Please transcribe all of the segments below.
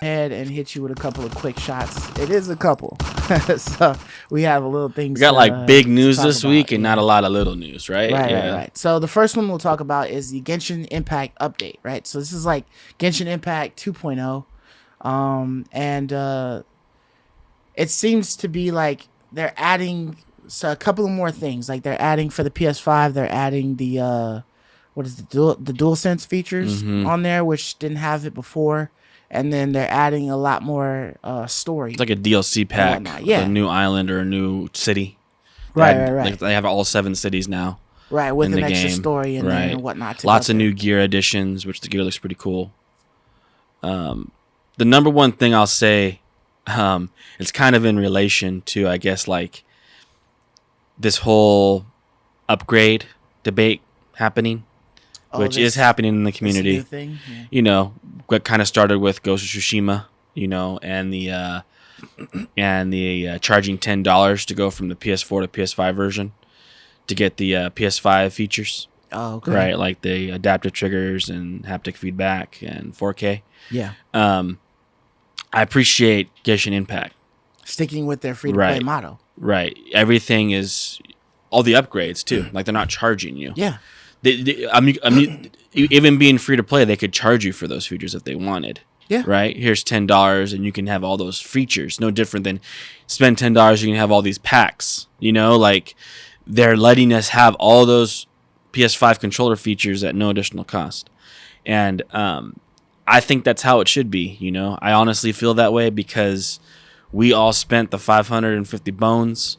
Head and hit you with a couple of quick shots. It is a couple. So we have a little things. We got like big news this week and yeah. not a lot of little news, right? Right. So the first one we'll talk about is the Genshin Impact update, right? So this is like Genshin Impact 2.0. And it seems to be like they're adding a couple of more things. Like they're adding for the PS5, they're adding the DualSense features on there, which didn't have it before. And then they're adding a lot more story. It's like a DLC pack, yeah. A new island or a new city. Right. Like they have all 7 cities now. Right, with an extra story in there and whatnot. Lots of new gear additions, which the gear looks pretty cool. The number one thing I'll say, it's kind of in relation to, I guess, like this whole upgrade debate happening. Which is happening in the community. Thing? Yeah. You know, what kind of started with Ghost of Tsushima, you know, and the charging $10 to go from the PS4 to PS5 version to get the PS5 features. Oh, okay. Right, like the adaptive triggers and haptic feedback and 4K. Yeah. I appreciate Genshin Impact sticking with their free-to-play motto. Right. Everything is all the upgrades too. Like they're not charging you. Yeah. I mean, even being free to play, they could charge you for those features if they wanted. Yeah. Right? Here's $10 and you can have all those features. No different than spend $10, you can have all these packs. You know, like they're letting us have all those PS5 controller features at no additional cost. And I think that's how it should be, you know. I honestly feel that way because we all spent the 550 bones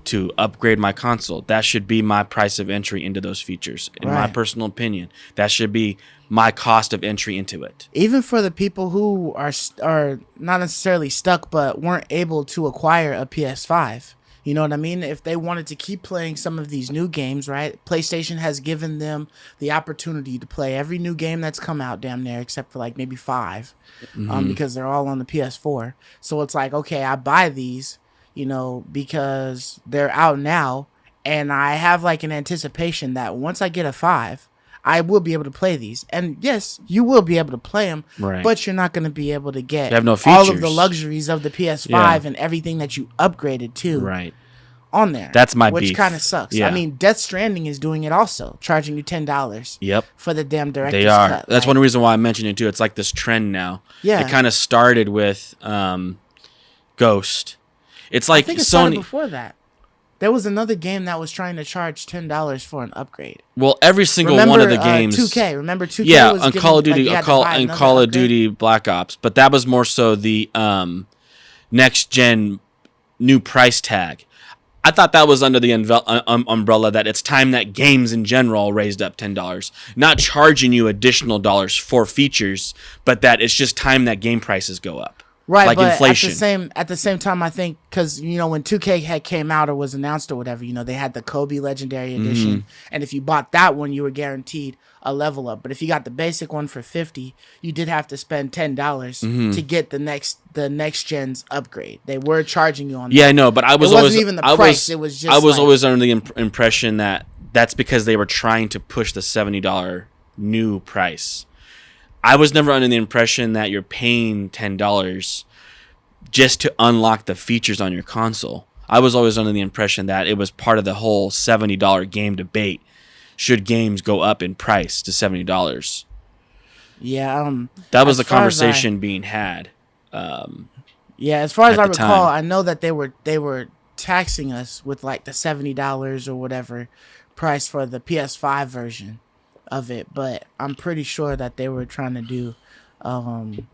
to upgrade my console. That should be my price of entry into those features. In my personal opinion, that should be my cost of entry into it. Even for the people who are not necessarily stuck but weren't able to acquire a PS5. You know what I mean? If they wanted to keep playing some of these new games, right? PlayStation has given them the opportunity to play every new game that's come out damn near, except for like maybe 5, because they're all on the PS4. So it's like, okay, I buy these, you know, because they're out now, and I have like an anticipation that once I get a 5, I will be able to play these. And yes, you will be able to play them, but you're not going to be able to get all of the luxuries of the PS5 and everything that you upgraded to on there. That's my which beef. Kind of sucks. I mean, Death Stranding is doing it also, charging you $10 for the damn director's cut. That's one reason why I mentioned it too. It's like this trend now. Yeah. It kind of started with Ghost. It's like I think it Sony started before that. There was another game that was trying to charge $10 for an upgrade. Well, every single one of the games. 2K. Remember 2K? Yeah, was on giving, Call of Duty, like, Call of Duty Black Ops, but that was more so the next gen new price tag. I thought that was under the umbrella that it's time that games in general raised up $10, not charging you additional dollars for features, but that it's just time that game prices go up. Right, like but inflation. At the same time, I think because you know when 2K had came out or was announced or whatever, you know they had the Kobe Legendary Edition, and if you bought that one, you were guaranteed a level up. But if you got the basic one for $50, you did have to spend $10 to get the next gen's upgrade. They were charging you on that. Yeah, I know, but I was it always wasn't even the price. It was just I was always under the impression that that's because they were trying to push the $70 new price. I was never under the impression that you're paying $10 just to unlock the features on your console. I was always under the impression that it was part of the whole $70 game debate. Should games go up in price to $70? Yeah, that was the conversation being had. Yeah, as far as I recall, I know that they were taxing us with like the $70 or whatever price for the PS5 version of it, but I'm pretty sure that they were trying to do an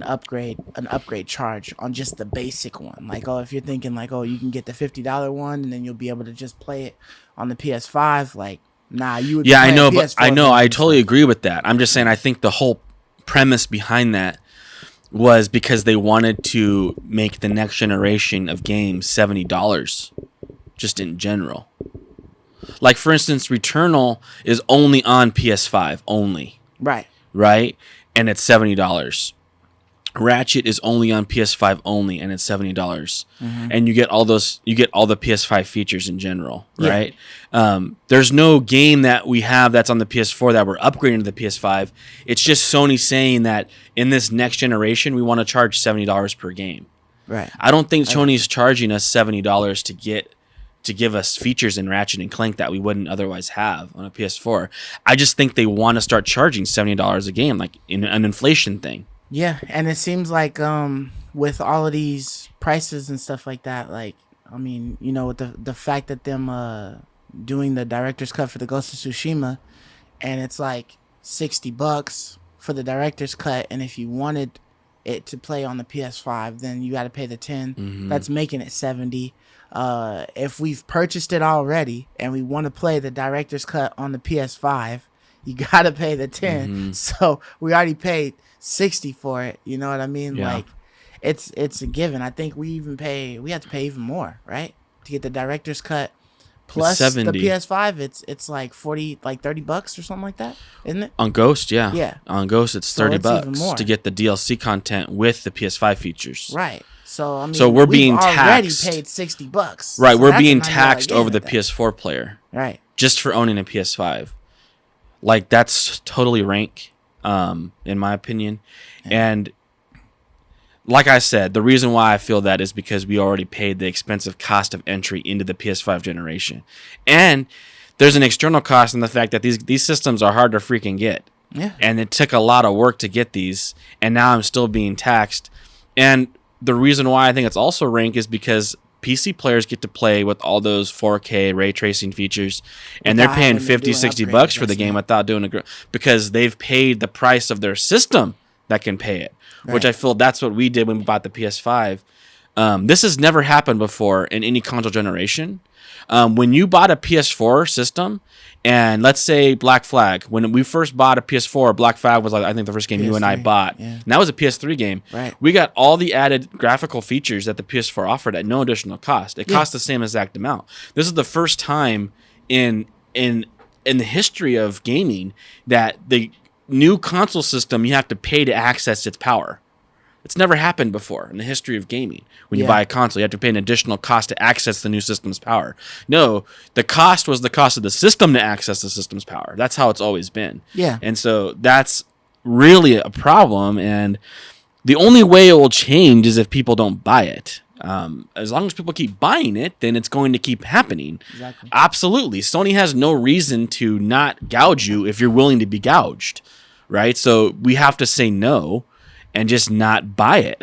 upgrade charge on just the basic one. Like, oh, if you're thinking like, oh, you can get the $50 one and then you'll be able to just play it on the PS5, like, nah, you would. Yeah, I know, but I totally agree with that. I'm just saying, I think the whole premise behind that was because they wanted to make the next generation of games $70, just in general. Like, for instance, Returnal is only on PS5 only. Right. Right? And it's $70. Ratchet is only on PS5 only, and it's $70, Mm-hmm. and you get all the PS5 features in general, Yeah. right? There's no game that we have that's on the PS4 that we're upgrading to the PS5. It's just Sony saying that in this next generation, we want to charge $70 per game. Right. I don't think Sony's charging us $70 to give us features in Ratchet and Clank that we wouldn't otherwise have on a PS4. I just think they want to start charging $70 a game, like in an inflation thing. Yeah, and it seems like with all of these prices and stuff like that, like I mean, you know, with the fact that them doing the director's cut for the Ghost of Tsushima, and it's like $60 for the director's cut, and if you wanted it to play on the PS5, then you got to pay the 10. Mm-hmm. That's making it 70. If we've purchased it already and we want to play the director's cut on the PS5, you got to pay the 10. Mm-hmm. So we already paid 60 for it. You know what I mean? Yeah. Like it's a given. I think we have to pay even more, right? To get the director's cut plus the 70. PS5, it's like 40, like $30 or something like that, isn't it? On Ghost, yeah. Yeah. On Ghost, it's So it's even $30 more. to get the DLC content with the PS5 features. Right. So I mean, So we're being we've already taxed. paid $60. Right, So we're that's a being $90 taxed game over the at that. PS4 player Right. just for owning a PS5. Like, that's totally rank, in my opinion. Yeah. And like I said, the reason why I feel that is because we already paid the expensive cost of entry into the PS5 generation. And there's an external cost in the fact that these systems are hard to freaking get. Yeah. And it took a lot of work to get these, and now I'm still being taxed. And the reason why I think it's also rank is because PC players get to play with all those 4K ray tracing features, and they're Without paying having to do $50, an $60 upgrade for the game adjustment. without doing because they've paid the price of their system that can pay it, which Right. I feel that's what we did when we bought the PS5. This has never happened before in any console generation. When you bought a PS4 system, and let's say Black Flag, when we first bought a PS4, Black Flag was like I think the first game you and I PS3, bought. yeah. And that was a PS3 game. Right. We got all the added graphical features that the PS4 offered at no additional cost. It Yeah. cost the same exact amount. This is the first time in the history of gaming that the new console system you have to pay to access its power. It's never happened before in the history of gaming. When you Yeah. buy a console, you have to pay an additional cost to access the new system's power. No, the cost was the cost of the system to access the system's power. That's how it's always been. Yeah. And so that's really a problem. And the only way it will change is if people don't buy it. As long as people keep buying it, then it's going to keep happening. Exactly. Absolutely. Sony has no reason to not gouge you if you're willing to be gouged, right? So we have to say no and just not buy it.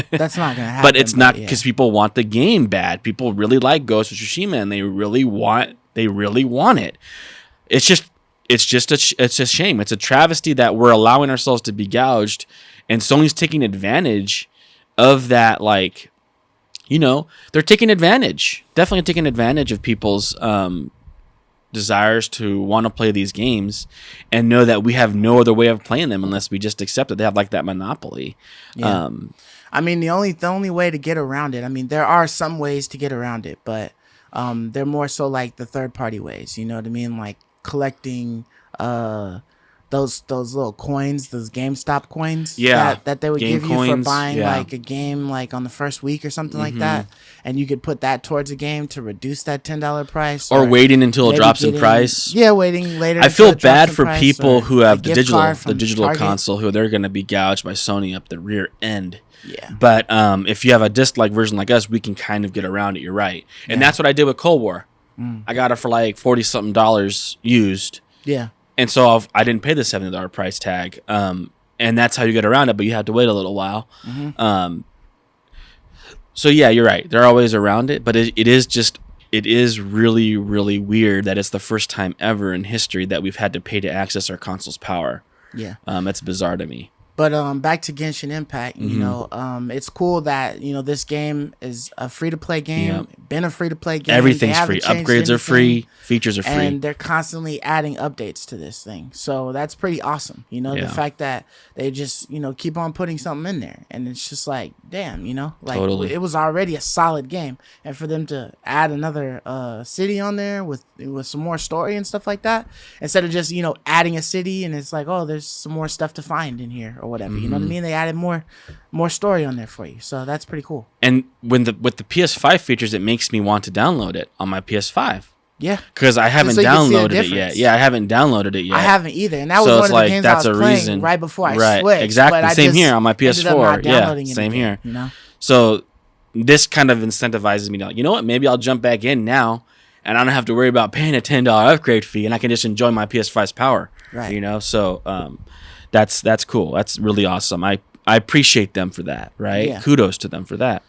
That's not gonna happen. But it's not yeah. because people want the game bad. People really like Ghost of Tsushima, and they really want it. It's a shame. It's a travesty that we're allowing ourselves to be gouged, and Sony's taking advantage of that. Like, you know, they're taking advantage. Definitely taking advantage of people's desires to want to play these games and know that we have no other way of playing them unless we just accept it. They have like that monopoly. Yeah. I mean, the only way to get around it. I mean, there are some ways to get around it, but they're more so like the third party ways. You know what I mean? Like collecting those little coins, those GameStop coins. Yeah. That they would Game give you coins, for buying yeah. like a game like on the first week or something like that, and you could put that towards a game to reduce that $10 price. Or waiting until it maybe drops in getting- price. Yeah, waiting later. I until feel it drops bad in for price, people or who have a the gift digital card from Target. console who they're going to be gouged by Sony up the rear end. Yeah. But if you have a disc-like version like us, we can kind of get around it. You're right. And that's what I did with Cold War. I got it for like $40-something used. Yeah. And so I didn't pay the $70 price tag. And that's how you get around it, but you have to wait a little while. So yeah, you're right. They're always around it, but it is really, really weird that it's the first time ever in history that we've had to pay to access our console's power. Yeah. That's bizarre to me. But back to Genshin Impact, you Mm-hmm. know, it's cool that, you know, this game is a free-to-play game, Yep. been a free-to-play game. Everything's They haven't free. changed Upgrades are anything, free. Features are free. and they're constantly adding updates to this thing. So that's pretty awesome. You know, Yeah. the fact that they just, you know, keep on putting something in there. And it's just like, damn, you know, like Totally. it was already a solid game. And for them to add another city on there with some more story and stuff like that, instead of just, you know, adding a city and it's like, oh, there's some more stuff to find in here or whatever. You know what I mean? They added more story on there for you, so that's pretty cool. And with the PS5 features, it makes me want to download it on my PS5. Yeah, because I haven't so you can see the downloaded it yet. difference. Yeah, I haven't downloaded it yet. I haven't either, and that was So one it's of the like, games that's I was a playing reason. right before I Right, switched. exactly. But I Same just here on my ended up PS4. not Yeah, downloading it same again, here. You know, So this kind of incentivizes me to, like, you know what? Maybe I'll jump back in now, and I don't have to worry about paying a $10 upgrade fee, and I can just enjoy my PS5's power. Right. You know, so that's cool. That's really awesome. I appreciate them for that. Right. Yeah. Kudos to them for that.